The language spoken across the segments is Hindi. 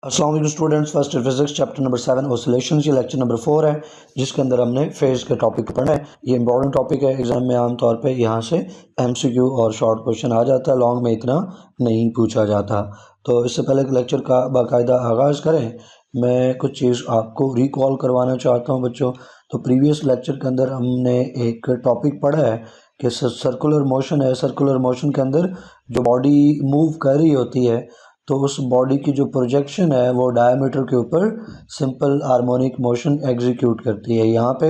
अस्सलाम वालेकुम students, first physics chapter number 7 oscillations, ये लेक्चर नंबर 4 है जिसके अंदर हमने फेज के टॉपिक पढ़ा है। ये इंपॉर्टेंट टॉपिक है, एग्जाम में आमतौर पे यहाँ से एमसीक्यू और शॉर्ट क्वेश्चन आ जाता है, लॉन्ग में इतना नहीं पूछा जाता। तो इससे पहले लेक्चर का बाकायदा आगाज़ करें, मैं कुछ चीज़ आपको रिकॉल करवाना चाहता हूँ बच्चों। तो प्रीवियस लेक्चर के अंदर हमने एक टॉपिक पढ़ा है कि सर्कुलर मोशन है। सर्कुलर मोशन के अंदर जो बॉडी मूव कर रही होती है तो उस बॉडी की जो प्रोजेक्शन है वो डायमीटर के ऊपर सिंपल हार्मोनिक मोशन एग्जीक्यूट करती है। यहाँ पे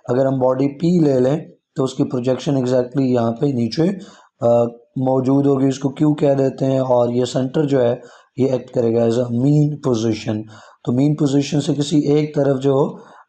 अगर हम बॉडी पी ले लें तो उसकी प्रोजेक्शन एग्जैक्टली यहाँ पे नीचे मौजूद होगी, इसको क्यू कह देते हैं। और ये सेंटर जो है ये एक्ट करेगा एज अ मीन पोजीशन। तो मीन पोजीशन से किसी एक तरफ जो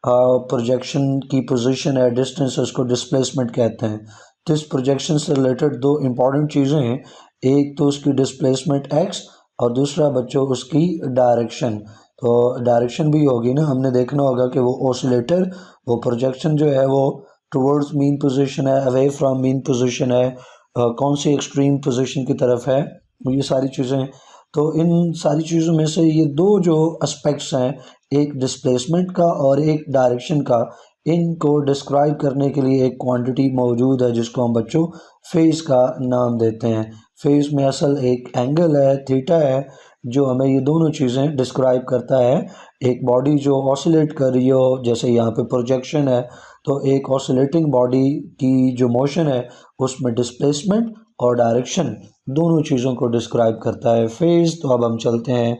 प्रोजेक्शन की पोजीशन है, डिस्टेंस, उसको डिस्प्लेसमेंट कहते हैं। तो इस प्रोजेक्शन से रिलेटेड दो इम्पॉर्टेंट चीज़ें हैं, एक तो उसकी डिस्प्लेसमेंट एक्स और दूसरा बच्चों उसकी डायरेक्शन। तो डायरेक्शन भी होगी ना, हमने देखना होगा कि वो ऑसिलेटर, वो प्रोजेक्शन जो है वो टुवर्ड्स मीन पोजीशन है, अवे फ्रॉम मीन पोजीशन है, कौन सी एक्सट्रीम पोजीशन की तरफ है, ये सारी चीज़ें। तो इन सारी चीज़ों में से ये दो जो एस्पेक्ट्स हैं, एक डिस्प्लेसमेंट का और एक डायरेक्शन का, इनको डिस्क्राइब करने के लिए एक क्वांटिटी मौजूद है जिसको हम बच्चों फेज का नाम देते हैं। फेज में असल एक एंगल है, थीटा है, जो हमें ये दोनों चीज़ें डिस्क्राइब करता है। एक बॉडी जो ऑसिलेट कर रही हो, जैसे यहाँ पे प्रोजेक्शन है, तो एक ऑसिलेटिंग बॉडी की जो मोशन है उसमें डिस्प्लेसमेंट और डायरेक्शन दोनों चीज़ों को डिस्क्राइब करता है फेज। तो अब हम चलते हैं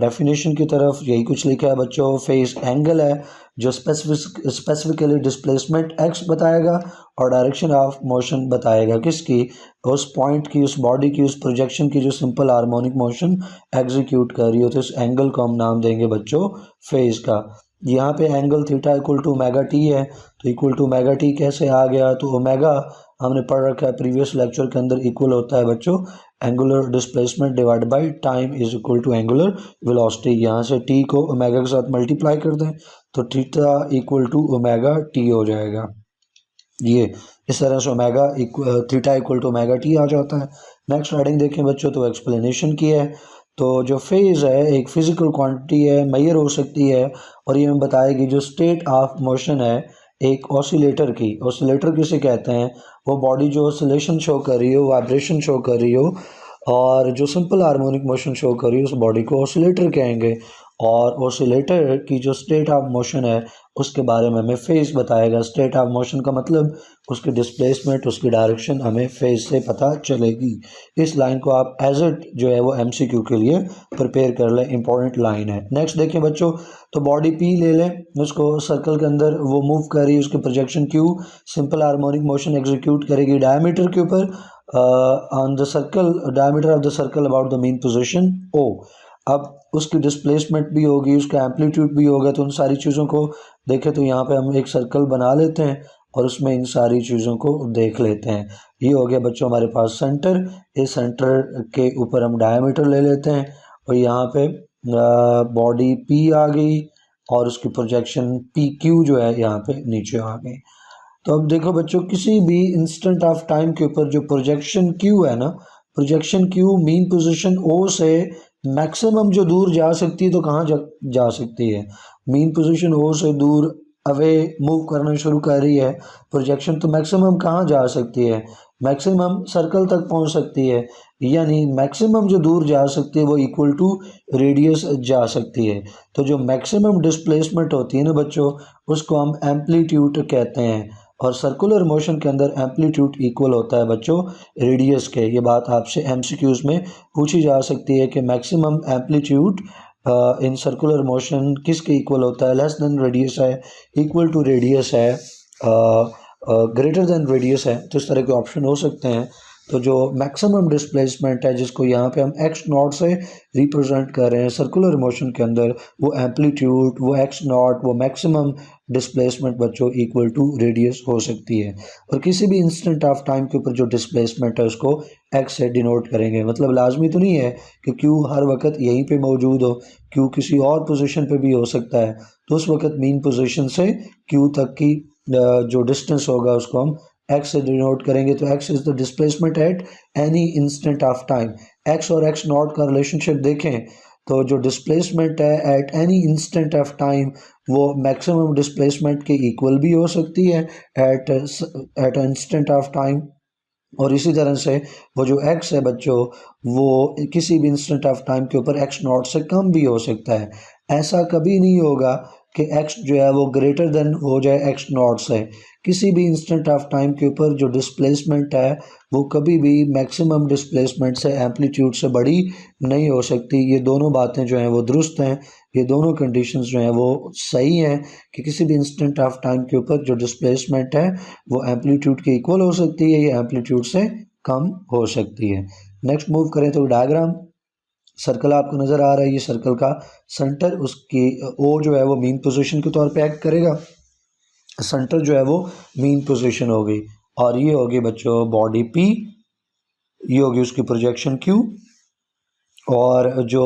डेफिनेशन की तरफ। यही कुछ लिखा है बच्चों, फेज एंगल है जो स्पेसिफिकली डिस्प्लेसमेंट एक्स बताएगा और डायरेक्शन ऑफ मोशन बताएगा किसकी, उस पॉइंट की, उस बॉडी की, उस प्रोजेक्शन की जो सिंपल हार्मोनिक मोशन एग्जीक्यूट कर रही हो। तो इस एंगल को हम नाम देंगे बच्चों फेज का। यहाँ पे angle theta equal to omega T है, तो इक्वल टू ओमेगा टी कैसे आ गया, तो ओमेगा हमने पढ़ रखा है प्रीवियस लेक्चर के अंदर, इक्वल होता है बच्चों angular displacement divide by time is equal to angular velocity. यहाँ से टी को ओमेगा के साथ मल्टीप्लाई कर दें तो theta equal to omega T हो जाएगा। ये इस तरह से omega theta equal to omega T आ जाता है। नेक्स्ट हेडिंग देखें बच्चों, तो एक्सप्लेनेशन की है। तो जो फेज है एक फिजिकल क्वांटिटी है, मेजर हो सकती है, और ये हमें बताएगी जो स्टेट ऑफ मोशन है एक ऑसिलेटर की। ऑसिलेटर किसे कहते हैं, वो बॉडी जो ऑसिलेशन शो कर रही हो, वाइब्रेशन शो कर रही हो, और जो सिंपल हार्मोनिक मोशन शो कर रही है उस बॉडी को ऑसिलेटर कहेंगे। और ऑसिलेटर की जो स्टेट ऑफ मोशन है उसके बारे में हमें फेज बताएगा। स्टेट ऑफ मोशन का मतलब उसकी डिस्प्लेसमेंट, उसकी डायरेक्शन हमें फेज से पता चलेगी। इस लाइन को आप एज इट जो है वो एमसीक्यू के लिए प्रिपेयर कर लें, इंपॉर्टेंट लाइन है। नेक्स्ट देखें बच्चों, तो बॉडी पी ले लें, उसको सर्कल के अंदर वो मूव कर रही है, उसकी projection Q simple harmonic motion execute करेगी डायमीटर के ऊपर on the circle, diameter of the circle about the mean position O. अब उसकी डिस्प्लेसमेंट भी होगी, उसका एम्पलीट्यूड भी होगा। तो उन सारी चीज़ों को देखें तो यहाँ पे हम एक सर्कल बना लेते हैं और उसमें इन सारी चीज़ों को देख लेते हैं। ये हो गया बच्चों हमारे पास सेंटर, इस सेंटर के ऊपर हम डायमीटर ले लेते हैं और यहाँ पे बॉडी पी आ गई और उसकी प्रोजेक्शन पी क्यू जो है यहाँ पे नीचे आ गई। तो अब देखो बच्चों, किसी भी इंस्टेंट ऑफ टाइम के ऊपर जो प्रोजेक्शन क्यू है ना, प्रोजेक्शन क्यू मीन पोजीशन ओ से मैक्सिमम जो दूर जा सकती है, तो कहाँ जा सकती है, मीन पोजीशन ओ से दूर अवे मूव करना शुरू कर रही है प्रोजेक्शन, तो मैक्सिमम कहाँ जा सकती है, मैक्सिमम सर्कल तक पहुंच सकती है। यानी मैक्सिमम जो दूर जा सकती है वो इक्वल टू रेडियस जा सकती है। तो जो मैक्सिमम डिस्प्लेसमेंट होती है ना बच्चों, उसको हम एम्पलीट्यूड कहते हैं। और सर्कुलर मोशन के अंदर एम्पलीट्यूड इक्वल होता है बच्चों रेडियस के। ये बात आपसे एमसीक्यूज में पूछी जा सकती है कि maximum amplitude in circular motion किसके इक्वल होता है, लेस देन रेडियस है, इक्वल टू रेडियस है, ग्रेटर देन रेडियस है। तो इस तरह के ऑप्शन हो सकते हैं। तो जो मैक्सिमम डिस्प्लेसमेंट है जिसको यहाँ पे हम एक्स नॉट से रिप्रेजेंट कर रहे हैं सर्कुलर मोशन के अंदर, वो एम्पलीट्यूड, वो एक्स नॉट, वो मैक्सिमम डिस्प्लेसमेंट बच्चों इक्वल टू रेडियस हो सकती है। और किसी भी इंस्टेंट ऑफ टाइम के ऊपर जो डिस्प्लेसमेंट है उसको एक्स से डिनोट करेंगे। मतलब लाजमी तो नहीं है कि क्यू हर वक्त यहीं पे मौजूद हो, क्यू किसी और पोजीशन पे भी हो सकता है। तो उस वक्त मीन पोजीशन से क्यू तक की जो डिस्टेंस होगा उसको हम एक्स से डिनोट करेंगे। तो X is the displacement at any instant of time. X और एक्स नॉट का रिलेशनशिप देखें तो जो डिस्प्लेसमेंट है at any instant of time वो मैक्सिमम डिस्प्लेसमेंट के इक्वल भी हो सकती है एट इंस्टेंट ऑफ टाइम, और इसी तरह से वो जो x है बच्चों वो किसी भी इंस्टेंट ऑफ टाइम के ऊपर x नॉट से कम भी हो सकता है। ऐसा कभी नहीं होगा कि x जो है वो ग्रेटर देन हो जाए x नॉट से। किसी भी इंस्टेंट ऑफ टाइम के ऊपर जो डिस्प्लेसमेंट है वो कभी भी मैक्सिमम डिस्प्लेसमेंट से एम्पलीट्यूड से बड़ी नहीं हो सकती। ये दोनों बातें जो हैं वो दुरुस्त हैं, ये दोनों कंडीशंस जो हैं वो सही हैं कि किसी भी इंस्टेंट ऑफ टाइम के ऊपर जो डिस्प्लेसमेंट है वो एम्पलीट्यूड के इक्वल हो सकती है, ये एम्पलीट्यूड से कम हो सकती है। नेक्स्ट मूव करें तो डायग्राम, सर्कल आपको नज़र आ रहा है, ये सर्कल का सेंटर उसकी ओ जो है वो मीन पोजीशन के तौर पे एक्ट करेगा, सेंटर जो है वो मीन पोजीशन होगी, और ये होगी बच्चों बॉडी पी, ये होगी उसकी प्रोजेक्शन क्यू, और जो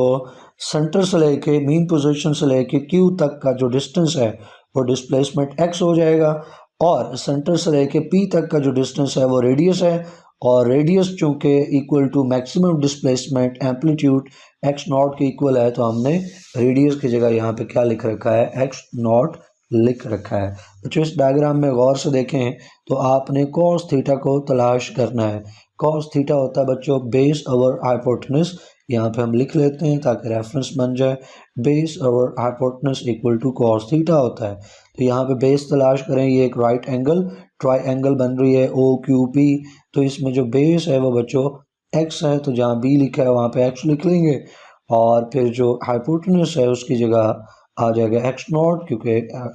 सेंटर से लेके मीन पोजीशन से लेके क्यू तक का जो डिस्टेंस है वो डिस्प्लेसमेंट एक्स हो जाएगा, और सेंटर से लेके पी तक का जो डिस्टेंस है वो रेडियस है, और रेडियस चूँकि equal to maximum displacement amplitude X not के इक्वल है तो हमने रेडियस की जगह यहाँ पे क्या लिख रखा है, एक्स नॉट लिख रखा है। बच्चों इस डायग्राम में गौर से देखें तो आपने कॉस थीटा को तलाश करना है। कॉस थीटा होता है बच्चों बेस ओवर हाइपोटेनस, यहाँ पे हम लिख लेते हैं ताकि रेफरेंस बन जाए। Base over hypotenuse equal to cos theta होता है। तो यहाँ पे बेस तलाश करें, ये एक राइट एंगल ट्राइंगल बन रही है ओ क्यू पी, तो इसमें जो बेस है वो बच्चों एक्स है, तो जहाँ बी लिखा है वहाँ पे एक्स लिख लेंगे, और फिर जो हाइपोटेनस है उसकी जगह आ जाएगा एक्स नॉट, क्योंकि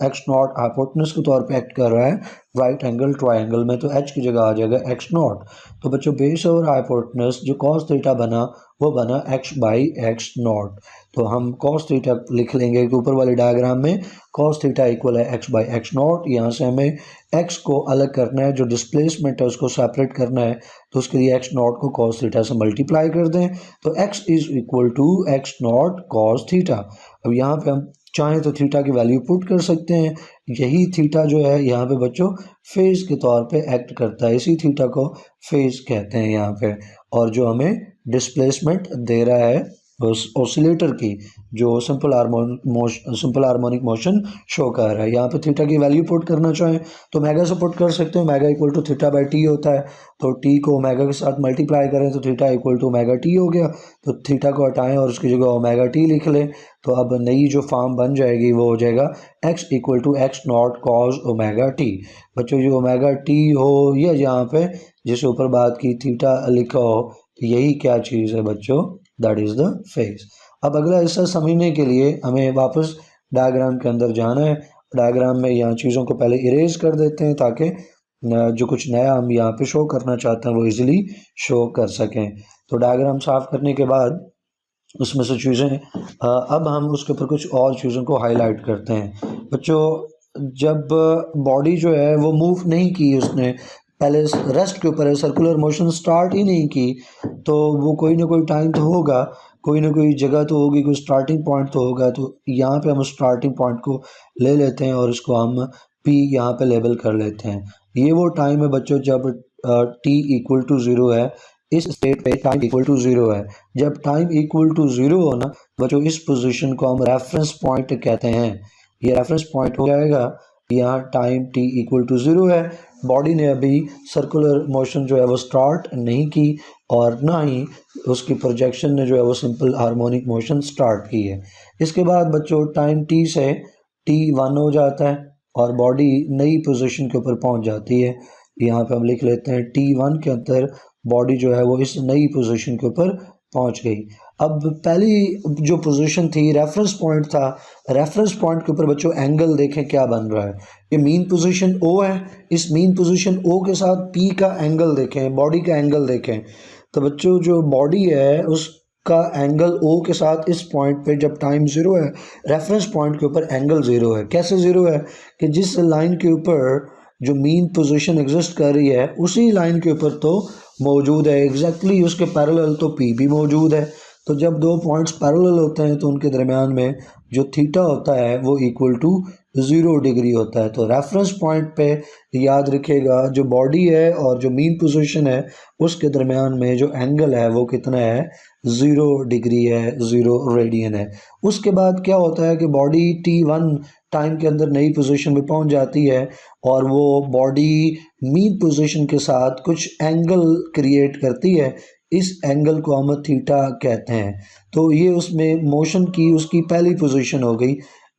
एक्स नॉट हाइपोटेनस के तौर पे एक्ट कर रहा है राइट एंगल ट्राइंगल में, तो एच की जगह आ जाएगा एक्स नॉट। तो बच्चों बेस और हाइपोटेनस जो कॉस थीटा बना वो बना एक्स बाई एक्स नॉट। तो हम कॉस थीटा लिख लेंगे कि ऊपर वाले डायग्राम में कॉस थीटा इक्वल है एक्स बाई एक्स नॉट। यहाँ से हमें एक्स को अलग करना है, जो डिस्प्लेसमेंट है उसको सेपरेट करना है, तो उसके लिए एक्स नॉट को कॉस थीटा से मल्टीप्लाई कर दें, तो X is equal to x not cos theta. अब यहाँ पे हम चाहें तो थीटा की वैल्यू पुट कर सकते हैं, यही थीटा जो है यहाँ पे बच्चों फेज के तौर पे एक्ट करता है, इसी थीटा को फेज कहते हैं यहाँ पे, और जो हमें डिस्प्लेसमेंट दे रहा है उस ऑसिलेटर की जो सिंपल हार्मोनिक मोशन शो कर रहा है। यहाँ पे थीटा की वैल्यू पुट करना चाहें तो ओमेगा से पुट कर सकते हैं, omega equal to theta by T होता है, तो टी को ओमेगा के साथ मल्टीप्लाई करें तो theta equal to omega T हो गया, तो थीटा को हटाएं और उसकी जगह ओमेगा टी लिख लें, तो अब नई जो फॉर्म बन जाएगी वो हो जाएगा X equal to x not cos omega T. बच्चों जो ओमेगा टी हो या यहाँ पे जिस ऊपर बात की थीटा लिखा हो, यही क्या चीज़ है बच्चों, दैट इज़ द फेज। अब अगला हिस्सा समझने के लिए हमें वापस डायग्राम के अंदर जाना है। डायग्राम में यहाँ चीज़ों को पहले इरेज कर देते हैं ताकि जो कुछ नया हम यहाँ पे शो करना चाहते हैं वो इजीली शो कर सकें। तो डायग्राम साफ करने के बाद उसमें से चीज़ें अब हम उसके ऊपर कुछ और चीज़ों को हाईलाइट करते हैं। बच्चों जब बॉडी जो है वो मूव नहीं की, उसने पहले रेस्ट के ऊपर है, सर्कुलर मोशन स्टार्ट ही नहीं की, तो वो कोई ना कोई टाइम तो होगा, कोई ना कोई जगह तो होगी, कोई स्टार्टिंग पॉइंट तो होगा। तो यहाँ पे हम स्टार्टिंग पॉइंट को ले लेते हैं और इसको हम पी यहाँ पे लेबल कर लेते हैं। ये वो टाइम है बच्चों जब टी इक्वल टू ज़ीरो है, इस स्टेट पे टाइम इक्वल टू ज़ीरो है। जब टाइम इक्वल टू ज़ीरो हो ना बच्चों, इस पोजीशन को हम रेफरेंस पॉइंट कहते हैं। ये रेफरेंस पॉइंट हो जाएगा, यहाँ time t equal to zero है, बॉडी ने अभी सर्कुलर मोशन जो है वो स्टार्ट नहीं की, और ना ही उसकी प्रोजेक्शन ने जो है वो सिंपल हार्मोनिक मोशन स्टार्ट की है। इसके बाद बच्चों टाइम टी से टी वन हो जाता है और बॉडी नई पोजीशन के ऊपर पहुंच जाती है। यहाँ पे हम लिख लेते हैं टी वन के अंदर बॉडी जो है वो इस नई पोजीशन के ऊपर पहुंच गई। अब पहली जो पोजीशन थी रेफरेंस पॉइंट था, रेफरेंस पॉइंट के ऊपर बच्चों एंगल देखें क्या बन रहा है, ये मीन पोजीशन ओ है, इस मीन पोजीशन ओ के साथ पी का एंगल देखें, बॉडी का एंगल देखें, तो बच्चों जो बॉडी है उसका एंगल ओ के साथ इस पॉइंट पे जब टाइम ज़ीरो है, रेफरेंस पॉइंट के ऊपर एंगल ज़ीरो है। कैसे ज़ीरो है कि जिस लाइन के ऊपर जो मीन पोजीशन एग्जिस्ट कर रही है उसी लाइन के ऊपर तो मौजूद है, एग्जैक्टली उसके पैरेलल तो पी भी मौजूद है। तो जब दो पॉइंट्स पैरेलल होते हैं तो उनके दरमियान में जो थीटा होता है वो इक्वल टू 0 डिग्री होता है। तो रेफरेंस पॉइंट पे याद रखिएगा जो बॉडी है और जो मीन पोजीशन है उसके दरमियान में जो एंगल है वो कितना है, 0 डिग्री है, 0 रेडियन है। उसके बाद क्या होता है कि बॉडी t1 टाइम के अंदर नई पोजीशन पे पहुंच जाती है और वो बॉडी मीन पोजीशन के साथ कुछ एंगल क्रिएट करती है। इस एंगल को हम थीटा कहते हैं। तो ये उसमें मोशन की उसकी पहली पोजीशन हो गई,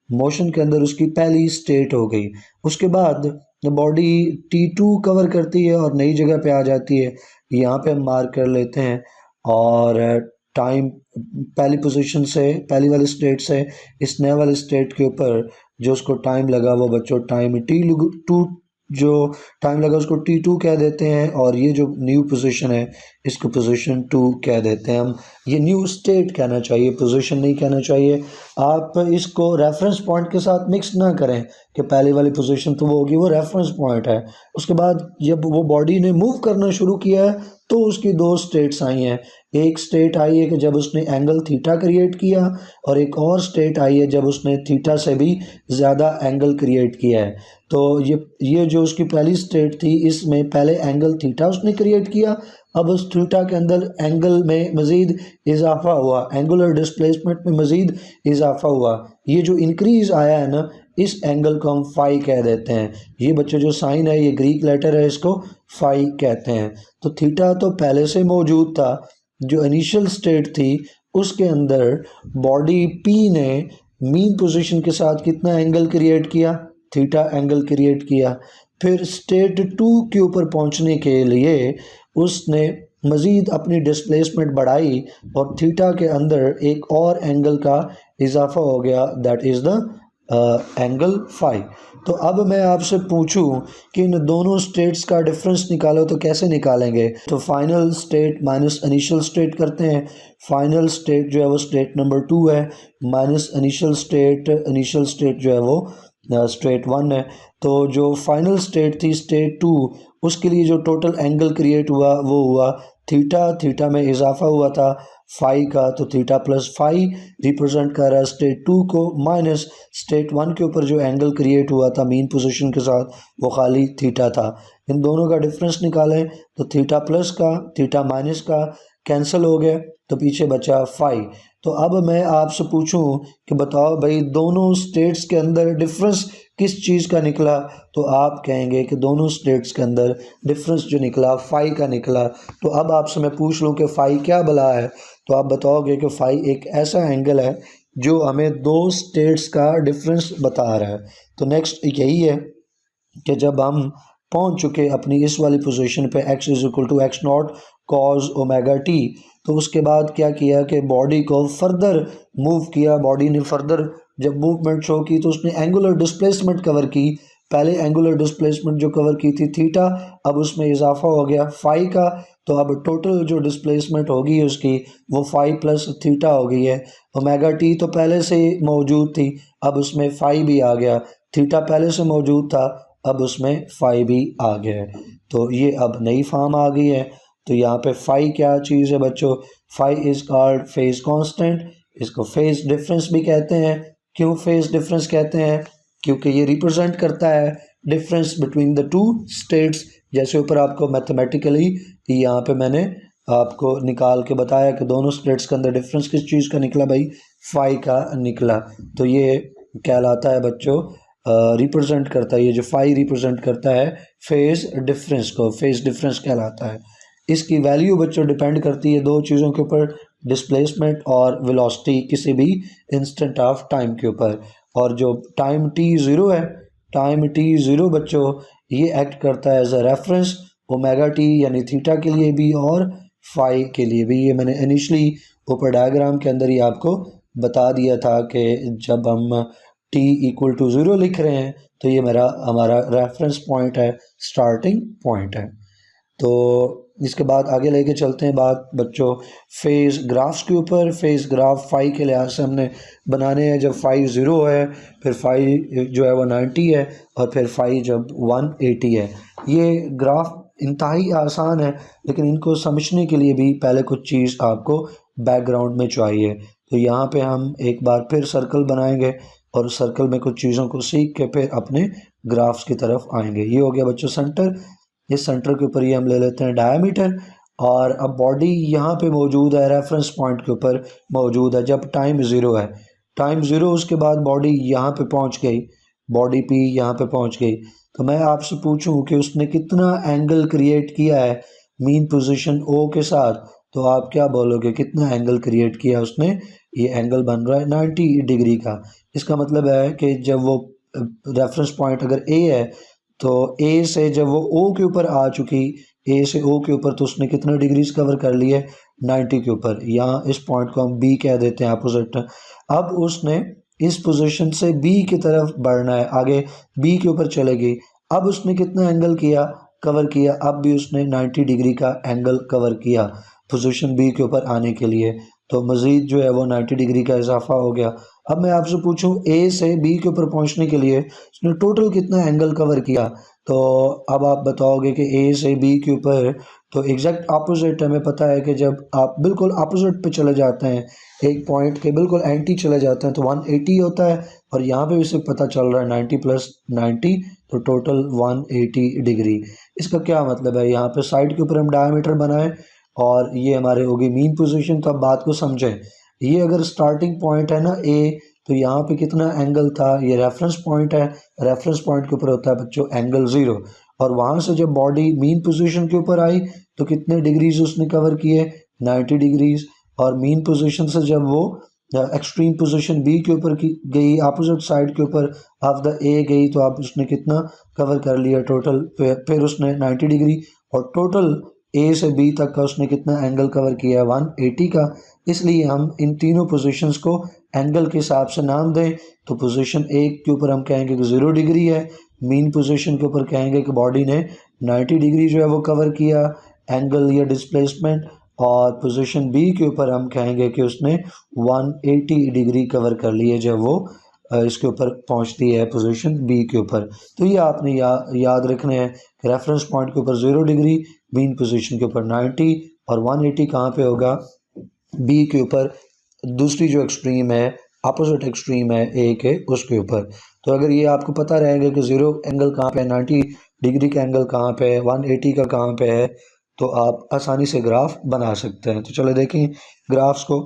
मोशन के अंदर उसकी पहली स्टेट हो गई। उसके बाद बॉडी t2 कवर करती है और नई जगह पे आ जाती है, यहाँ पे हम मार्क कर लेते हैं। और टाइम पहली पोजीशन से, पहली वाली स्टेट से इस नए वाली स्टेट के ऊपर जो उसको टाइम लगा वो बच्चों टाइम t2, जो टाइम लगा उसको t2 कह देते हैं। और ये जो न्यू पोजीशन है इसको पोजीशन 2 कह देते हैं हम। ये न्यू स्टेट कहना चाहिए, पोजीशन नहीं कहना चाहिए। आप इसको रेफरेंस पॉइंट के साथ मिक्स ना करें कि पहली वाली पोजीशन तो वो होगी, वो रेफरेंस पॉइंट है। उसके बाद जब वो बॉडी ने मूव करना शुरू किया है तो उसकी 2 स्टेट्स आई हैं। एक स्टेट आई है कि जब उसने एंगल थीटा क्रिएट किया, और एक और स्टेट आई है जब उसने थीटा से भी ज़्यादा एंगल क्रिएट किया है। तो ये जो उसकी पहली स्टेट थी इसमें पहले एंगल थीटा उसने क्रिएट किया, अब उस थीटा के अंदर एंगल में मज़ीद इजाफा हुआ, एंगुलर डिस्प्लेसमेंट में मज़ीद इजाफा हुआ। ये जो इंक्रीज़ आया है ना, इस एंगल को हम फाई कह देते हैं। ये बच्चों जो साइन है ये ग्रीक लेटर है, इसको फाई कहते हैं। तो थीटा तो पहले से मौजूद था, जो इनिशियल स्टेट थी उसके अंदर बॉडी पी ने मीन पोजीशन के साथ कितना एंगल क्रिएट किया, थीटा एंगल क्रिएट किया। फिर स्टेट 2 के ऊपर पहुंचने के लिए उसने मज़ीद अपनी डिस्प्लेसमेंट बढ़ाई और थीटा के अंदर एक और एंगल का इजाफा हो गया, that is the angle phi. तो अब मैं आपसे पूछूं कि इन दोनों स्टेट्स का डिफरेंस निकालो तो कैसे निकालेंगे? तो final state minus initial state करते हैं। फाइनल स्टेट जो है वो स्टेट नंबर 2 है, माइनस इनिशियल स्टेट जो है वो स्टेट 1 है। तो जो फाइनल स्टेट थी स्टेट 2, उसके लिए जो टोटल एंगल क्रिएट हुआ वो हुआ थीटा में इजाफा हुआ था फाई का, तो थीटा प्लस फाई रिप्रेजेंट कर रहा है स्टेट 2 को, माइनस स्टेट 1 के ऊपर जो एंगल क्रिएट हुआ था मीन पोजीशन के साथ वो खाली थीटा था। इन दोनों का डिफरेंस निकालें तो थीटा प्लस का थीटा माइनस का कैंसिल हो गया, तो पीछे बचा फाई। तो अब मैं आपसे पूछूं कि बताओ भाई दोनों स्टेट्स के अंदर डिफरेंस किस चीज़ का निकला? तो आप कहेंगे कि दोनों स्टेट्स के अंदर डिफरेंस जो निकला फाई का निकला। तो अब आपसे मैं पूछ लूँ कि फाई क्या भला है, तो आप बताओगे कि फाई एक ऐसा एंगल है जो हमें 2 स्टेट्स का डिफरेंस बता रहा है। तो नेक्स्ट यही है कि जब हम पहुंच चुके अपनी इस वाली पोजीशन पे x is equal to x naught cos omega t, तो उसके बाद क्या किया कि बॉडी को फर्दर मूव किया। बॉडी ने फर्दर जब मूवमेंट शो की तो उसने एंगुलर डिस्प्लेसमेंट कवर की। पहले एंगुलर डिस्प्लेसमेंट जो कवर की थी थीटा, अब उसमें इजाफा हो गया फाई का। तो अब टोटल जो डिस्प्लेसमेंट होगी उसकी वो फाई प्लस थीटा हो गई है। ओमेगा टी तो पहले से मौजूद थी, अब उसमें फाई भी आ गया। थीटा पहले से मौजूद था, अब उसमें फाई भी आ गया है। तो ये अब नई फॉर्म आ गई है। तो यहाँ पे फाई क्या चीज़ है बच्चों? Phi is called phase constant, इसको फेज डिफरेंस भी कहते हैं। क्यों फेज डिफरेंस कहते हैं? क्योंकि ये रिप्रेजेंट करता है डिफरेंस बिटवीन द 2 स्टेट्स। जैसे ऊपर आपको मैथमेटिकली यहाँ पे मैंने आपको निकाल के बताया कि दोनों स्टेट्स के अंदर डिफरेंस किस चीज़ का निकला भाई, फाई का निकला। तो ये कहलाता है बच्चों रिप्रेजेंट करता है, ये जो फाई रिप्रेजेंट करता है फेज डिफरेंस को, फेज डिफरेंस कहलाता है। इसकी वैल्यू बच्चों डिपेंड करती है 2 चीज़ों के ऊपर, डिस्प्लेसमेंट और वेलोसिटी किसी भी इंस्टेंट ऑफ टाइम के ऊपर। और जो टाइम t0 है, टाइम t0 बच्चों ये एक्ट करता है as a reference omega t यानी थीटा के लिए भी और फाई के लिए भी। ये मैंने इनिशली ऊपर डायग्राम के अंदर ही आपको बता दिया था कि जब हम t इक्वल टू 0 लिख रहे हैं तो ये हमारा रेफरेंस पॉइंट है, स्टार्टिंग पॉइंट है। तो इसके बाद आगे लेके चलते हैं बात बच्चों फेज़ ग्राफ्स के ऊपर। फेज़ ग्राफ फाई के लिहाज से हमने बनाने हैं। जब फाई 0 है, फिर फाई जो है वो 90 है, और फिर फाई जब 180 है। ये ग्राफ इंतहाई आसान है, लेकिन इनको समझने के लिए भी पहले कुछ चीज़ आपको बैकग्राउंड में चाहिए। तो यहाँ पे हम एक बार फिर सर्कल बनाएंगे। और उस सर्कल में कुछ चीज़ों को सीख के फिर अपने ग्राफ्स की तरफ आएंगे। ये हो गया बच्चों सेंटर। इस सेंटर के ऊपर ये हम ले लेते हैं डायमीटर, और अब बॉडी यहाँ पे मौजूद है, रेफरेंस पॉइंट के ऊपर मौजूद है जब टाइम ज़ीरो है। टाइम ज़ीरो उसके बाद बॉडी यहाँ पे पहुँच गई, बॉडी पी यहाँ पे पहुँच गई। तो मैं आपसे पूछूं कि उसने कितना एंगल क्रिएट किया है मीन पोजीशन ओ के साथ, तो आप क्या बोलोगे कितना एंगल क्रिएट किया उसने? ये एंगल बन रहा है 90 डिग्री का। इसका मतलब है कि जब वो रेफरेंस पॉइंट अगर ए है, तो ए से जब वो ओ के ऊपर आ चुकी, ए से ओ के ऊपर, तो उसने कितने डिग्रीज कवर कर लिए? 90 के ऊपर। यहाँ इस पॉइंट को हम बी कह देते हैं, अपोजिट। अब उसने इस पोजीशन से बी की तरफ बढ़ना है, आगे बी के ऊपर चलेगी। अब उसने कितना एंगल किया, कवर किया? अब भी उसने 90 डिग्री का एंगल कवर किया पोजीशन बी के ऊपर आने के लिए, तो मज़ीद जो है वो 90 डिग्री का इजाफा हो गया। अब मैं आपसे पूछूं ए से बी के ऊपर पहुंचने के लिए उसने टोटल कितना एंगल कवर किया, तो अब आप बताओगे कि ए से बी के ऊपर, तो एग्जैक्ट अपोजिट हमें पता है कि जब आप बिल्कुल अपोजिट पे चले जाते हैं, एक पॉइंट के बिल्कुल एंटी चले जाते हैं, तो 180 होता है, और यहाँ पे भी सिर्फ पता चल रहा है 90 प्लस 90, तो टोटल 180 डिग्री। इसका क्या मतलब है? यहाँ पे साइड के ऊपर हम डायमीटर बनाएं और ये हमारे होगी मीन पोजीशन। तो अब बात को समझें, ये अगर स्टार्टिंग पॉइंट है ना ए, तो यहाँ पे कितना एंगल था? ये रेफरेंस पॉइंट है, रेफरेंस पॉइंट के ऊपर होता है बच्चों एंगल 0, और वहाँ से जब बॉडी मीन पोजीशन के ऊपर आई तो कितने डिग्रीज उसने कवर किए? 90 डिग्रीज। और मीन पोजीशन से जब वो एक्सट्रीम पोजीशन बी के ऊपर की गई, अपोजिट साइड के ऊपर ऑफ द ए गई, तो आप उसने कितना कवर कर लिया टोटल? फिर उसने 90 डिग्री, और टोटल ए से बी तक का उसने कितना एंगल कवर किया? 180 का। इसलिए हम इन तीनों पोजीशंस को एंगल के हिसाब से नाम दें, तो पोजीशन एक के ऊपर हम कहेंगे कि 0 डिग्री है, मीन पोजीशन के ऊपर कहेंगे कि बॉडी ने 90 डिग्री जो है वो कवर किया एंगल या डिस्प्लेसमेंट, और पोजीशन बी के ऊपर हम कहेंगे कि उसने 180 डिग्री कवर कर ली है जब वो इसके ऊपर पहुंचती है पोजीशन बी के ऊपर। तो ये आपने याद रखने हैं कि रेफरेंस पॉइंट के ऊपर 0 डिग्री, मीन पोजीशन के ऊपर 90, और 180 कहाँ पे होगा? बी के ऊपर, दूसरी जो एक्सट्रीम है, अपोजिट एक्सट्रीम है ए के, उसके ऊपर। तो अगर ये आपको पता रहेगा कि 0 एंगल कहाँ पे है, 90 डिग्री का एंगल कहाँ पे है, 180 का कहाँ पे है, तो आप आसानी से ग्राफ बना सकते हैं। तो चलो देखें ग्राफ्स को।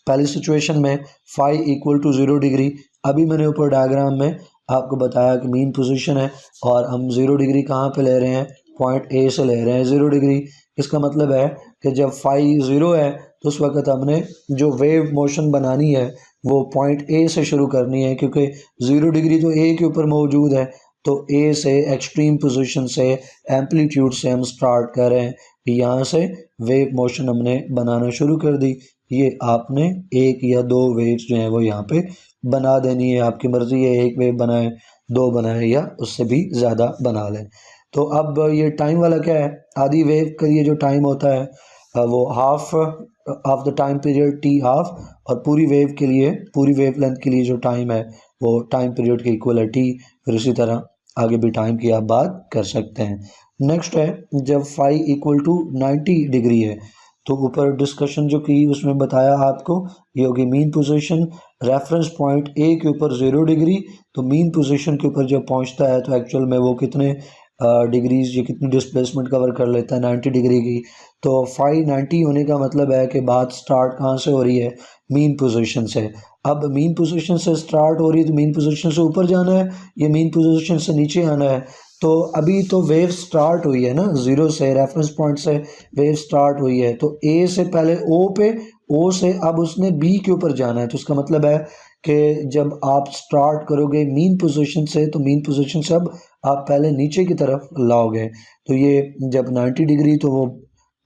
पहली सिचुएशन में फाई इक्वल टू 0 डिग्री, अभी मैंने ऊपर डायग्राम में आपको बताया कि मीन पोजीशन है, और हम 0 डिग्री कहाँ पे ले रहे हैं? पॉइंट ए से ले रहे हैं 0 डिग्री। इसका मतलब है कि जब फाई 0 है तो उस वक्त हमने जो वेव मोशन बनानी है वो पॉइंट ए से शुरू करनी है, क्योंकि 0 डिग्री तो ए के ऊपर मौजूद है, तो ए से एक्सट्रीम पोजीशन से एम्पलीट्यूड से हम स्टार्ट कर रहे हैं। यहाँ से वेव मोशन हमने बनाना शुरू कर दी। ये आपने एक या दो वेव्स जो हैं वो यहाँ पे बना देनी है, आपकी मर्ज़ी है, एक वेव बनाए, दो बनाए, या उससे भी ज़्यादा बना लें। तो अब ये टाइम वाला क्या है? आधी वेव का ये जो टाइम होता है वो half of the time period T half, और पूरी वेव के लिए, पूरी वेव लेंथ के लिए जो टाइम है वो टाइम पीरियड के इक्वल है टी। फिर इसी तरह आगे भी टाइम की आप बात कर सकते हैं। नेक्स्ट है जब फाई इक्वल टू 90 डिग्री है, तो ऊपर डिस्कशन जो की उसमें बताया आपको, ये होगी mean position. Reference point A के ऊपर 0 डिग्री, तो मीन पोजीशन के ऊपर जब पहुंचता है तो एक्चुअल में वो कितने डिग्रीज, ये कितनी डिस्प्लेसमेंट कवर कर लेता है? 90 डिग्री की। तो फाई 90 होने का मतलब है कि बात स्टार्ट कहाँ से हो रही है? मीन पोजीशन से। अब मीन पोजीशन से स्टार्ट हो रही है तो मीन पोजीशन से ऊपर जाना है, ये मीन पोजीशन से नीचे आना है। तो अभी तो वेव स्टार्ट हुई है ना 0 से, रेफरेंस पॉइंट से वेव स्टार्ट हुई है, तो ए से पहले ओ पे, ओ से अब उसने बी के ऊपर जाना है। तो इसका मतलब है कि जब आप स्टार्ट करोगे मीन पोजीशन से, तो मीन पोजीशन से अब आप पहले नीचे की तरफ लाओगे। तो ये जब 90 डिग्री, तो वो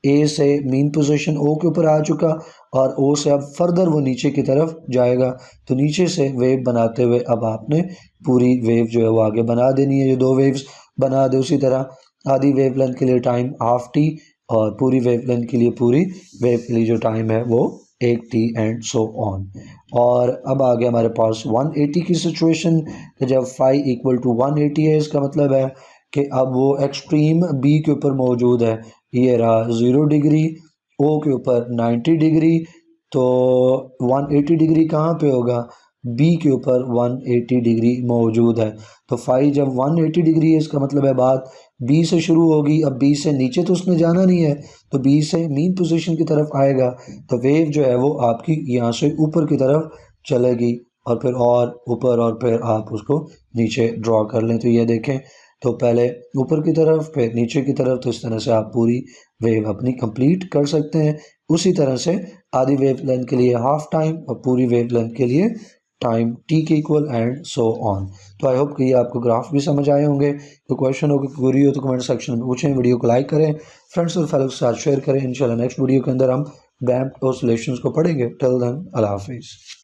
ए से मीन पोजीशन ओ के ऊपर आ चुका, और ओ से अब फर्दर वो नीचे की तरफ जाएगा। तो नीचे से वेव बनाते हुए अब आपने पूरी वेव जो है वो आगे बना देनी है। ये दो वेव्स बना दे। उसी तरह आधी वेव लेंथ के लिए टाइम हाफ टी, और पूरी वेव लेंथ के लिए, पूरी वेव के लिए जो टाइम है वो 1 टी, एंड सो ऑन। और अब आ गया हमारे पास 180 की सिचुएशन। जब फाई इक्वल टू 180 है, इसका मतलब है कि अब वो एक्सट्रीम बी के ऊपर मौजूद है। ये रहा 0 डिग्री, ओ के ऊपर 90 डिग्री, तो 180 डिग्री कहाँ पे होगा? बी के ऊपर 180 डिग्री मौजूद है। तो फाई जब 180 डिग्री है इसका मतलब है बात बी से शुरू होगी। अब बी से नीचे तो उसने जाना नहीं है, तो बी से मीन पोजीशन की तरफ आएगा, तो वेव जो है वो आपकी यहाँ से ऊपर की तरफ चलेगी और फिर और ऊपर और फिर आप उसको नीचे ड्रॉ कर लें। तो ये देखें, तो पहले ऊपर की तरफ फिर नीचे की तरफ, तो इस तरह से आप पूरी वेव अपनी कंप्लीट कर सकते हैं। उसी तरह से आधी वेव लेंथ के लिए हाफ टाइम और पूरी वेव लेंथ के लिए टाइम टी के इक्वल एंड सो ऑन। तो आई होप कि ये आपको ग्राफ भी समझ आए होंगे। तो क्वेश्चन हो कि क्वेरी हो तो कमेंट सेक्शन में पूछें, वीडियो को लाइक करें, फ्रेंड्स और फैमिली के साथ शेयर करें। इंशाल्लाह नेक्स्ट वीडियो के अंदर हम डैम्प्ड ऑसिलेशंस को पढ़ेंगे। टिल देन अल्लाह हाफिज़।